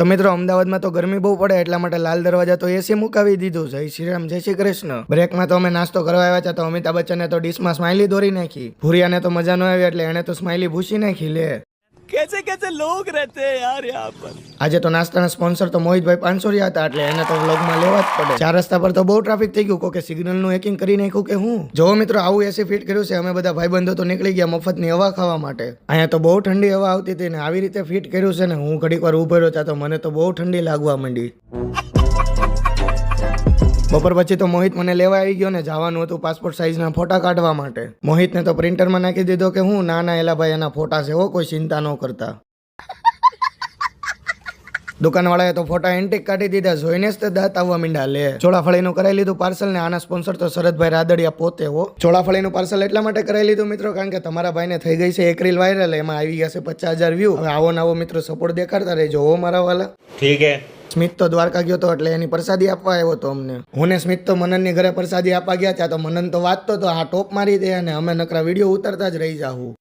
તો મિત્રો અમદાવાદમાં તો ગરમી બહુ પડે એટલા માટે લાલ દરવાજા તો એસી મુકાવી દીધું. જય શ્રી રામ, જય શ્રી કૃષ્ણ. બ્રેકમાં તો અમે નાસ્તો કરવા આવ્યા હતા તો અમિતાભ બચ્ચને તો ડીશમાં સ્માઇલી દોરી નાખી. ભૂરિયાને તો મજા ન આવી એટલે એને તો સ્માઇલી ભૂસી નાખી. લે कैसे कैसे लोग रहते हैं यार यहाँ पर। આજે તો નાસ્તાના સ્પોન્સર તો મોહિતભાઈ 500 હતા એટલે એને તો વ્લોગમાં લેવા જ પડે. 4 રસ્તા પર તો બહુ ટ્રાફિક થઈ ગયું. કોકે સિગ્નલનું હેકિંગ કરી નાખ્યું કે હું. જો મિત્રો આવું એસી ફિટ કર્યું છે. અમે બધા ભાઈબંધો તો નીકળી ગયા મફતની હવા ખાવા માટે. અહીંયા તો બહુ ઠંડી હવા આવતી હતી ને આવી રીતે ફિટ કર્યું છે ને હું ઘડીક વાર ઉભો રહ્યો તો મને તો બહુ ઠંડી લાગવા માંડી. બપોર પછી તો મોહિત મને લેવા આવી ગયો ને જવાનું હતું પાસપોર્ટ સાઇઝના ફોટા કાઢવા માટે. મોહિતને તો પ્રિન્ટરમાં નાખી દીધો કે હું ના એલા ભાઈ એના ફોટા છે હો, કોઈ ચિંતા ન કરતા. દુકાનવાળાએ તો ફોટા એન્ટિક કાઢી દીધા. જોઈને જ તે દાંત આવવા માંડ્યા. લે ચોળાફળીનું કરાવી લીધું પાર્સલ ને આના સ્પોન્સર તો શરદભાઈ રાદડિયા પોતે હો. ચોળાફળીનું પાર્સલ એટલા માટે કરાવી લીધું મિત્રો કારણ કે તમારા ભાઈને થઈ ગઈ છે એક રીલ વાયરલ, એમાં આવી ગયા છે 50,000 વ્યૂ. હવે આવો નવો મિત્રો સપોર્ટ દેખાડતા રહેજો હો મારા વાલા. ठीक है। સ્મિત તો દ્વારકા ગયો તો એટલે એની પ્રસાદી આપવા આવ્યો તો અમને. હું ને સ્મિત તો મનનની ઘરે પ્રસાદી આપવા ગયા ત્યાં તો મનન તો વાંચતો તો આ ટોપ મારી દે અને અમે નકરા વિડીયો ઉતારતા જ રહી જાઉં.